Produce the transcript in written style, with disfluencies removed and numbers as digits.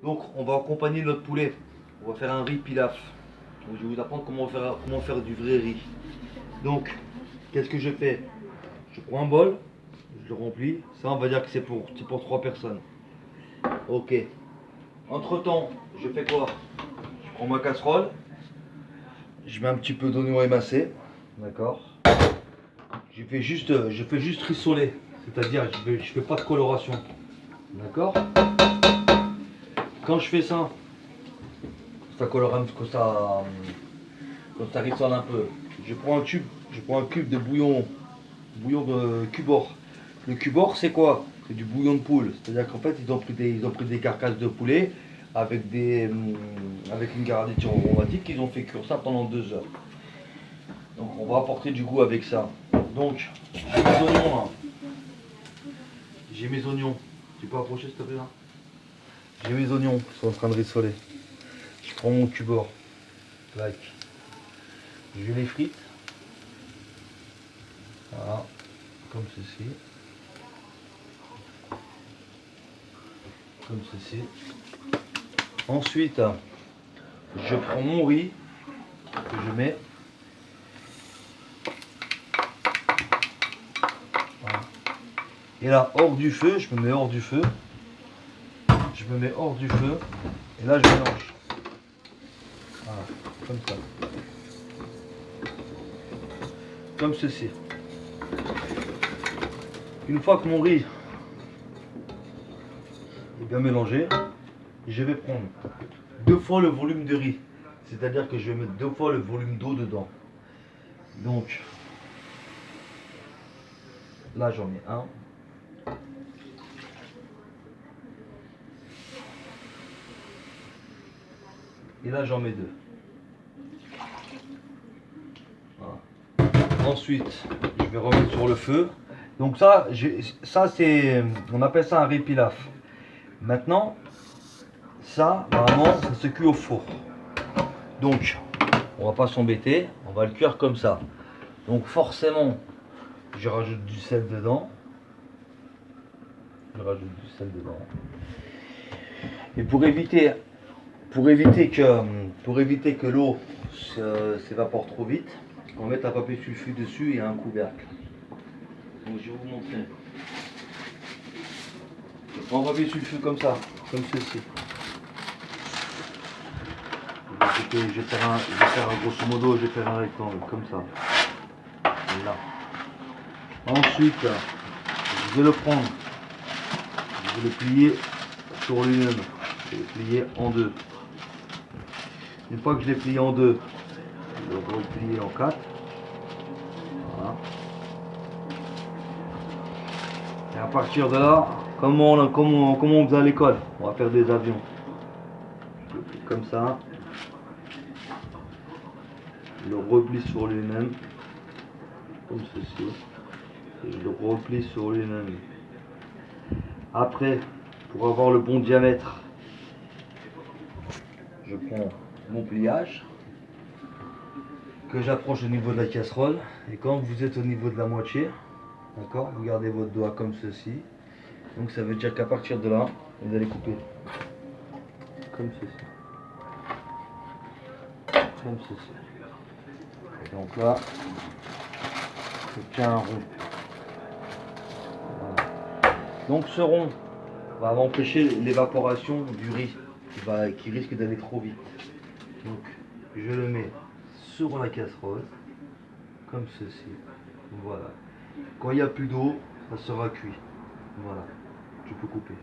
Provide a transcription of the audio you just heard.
Donc on va accompagner notre poulet. On va faire un riz pilaf. Donc, je vais vous apprendre comment faire du vrai riz. Donc, qu'est-ce que je fais? Je prends un bol, je le remplis. Ça, on va dire que c'est pour 3 personnes. Ok. Entre temps, je fais quoi? Je prends ma casserole. Je mets un petit peu d'oignon émincé. D'accord. Je fais juste rissoler. C'est-à-dire, je fais pas de coloration. D'accord. Quand je fais ça, ça colore un peu, quand ça rissole un peu. Je prends un cube de bouillon de cubord. Le cubord, c'est quoi? C'est du bouillon de poule. C'est-à-dire qu'en fait, ils ont pris des carcasses de poulet avec une garniture aromatique. Ils ont fait cuire ça pendant 2 heures. Donc, on va apporter du goût avec ça. Donc, j'ai mes oignons là. J'ai mes oignons. Tu peux approcher s'il te plaît là? J'ai mes oignons qui sont en train de rissoler. Je prends mon cubord. Like. Je les frite. Voilà. Comme ceci. Comme ceci. Ensuite, je prends mon riz que je mets. Voilà. Et là, hors du feu, je me mets hors du feu. Je me mets hors du feu. Et là, je mélange. Voilà, comme ça. Comme ceci. Une fois que mon riz est bien mélangé, je vais prendre 2 fois le volume de riz. C'est-à-dire que je vais mettre 2 fois le volume d'eau dedans. Donc, là, j'en mets un. Et là, j'en mets 2. Voilà. Ensuite, je vais remettre sur le feu. Donc ça, on appelle ça un riz pilaf. Maintenant, ça, normalement, ça se cuit au four. Donc, on va pas s'embêter, on va le cuire comme ça. Donc forcément, je rajoute du sel dedans. Je rajoute du sel dedans. Et pour éviter que l'eau s'évapore trop vite, on va mettre un papier sulfure dessus et un couvercle. Donc je vais vous montrer. Je prends un papier sulfure comme ça, comme ceci. Je vais faire un grosso modo, je vais faire un rectangle comme ça. Là. Ensuite, je vais le prendre, je vais le plier sur lui-même. Je vais le plier en deux. Une fois que je l'ai plié en deux, je vais le replier en 4. Voilà. Et à partir de là, comme on faisait à l'école, on va faire des avions. Je le plie comme ça. Je le replie sur lui-même, comme ceci. Et je le replie sur lui-même. Après, pour avoir le bon diamètre, je prends mon pliage que j'approche au niveau de la casserole. Et quand vous êtes au niveau de la moitié, d'accord, vous gardez votre doigt comme ceci. Donc ça veut dire qu'à partir de là, vous allez couper comme ceci. Comme ceci. Et donc là, je tiens un rond. Voilà. Donc ce rond va empêcher l'évaporation du riz qui risque d'aller trop vite. Donc je le mets sur la casserole, comme ceci. Voilà. Quand il n'y a plus d'eau, ça sera cuit. Voilà. Tu peux couper.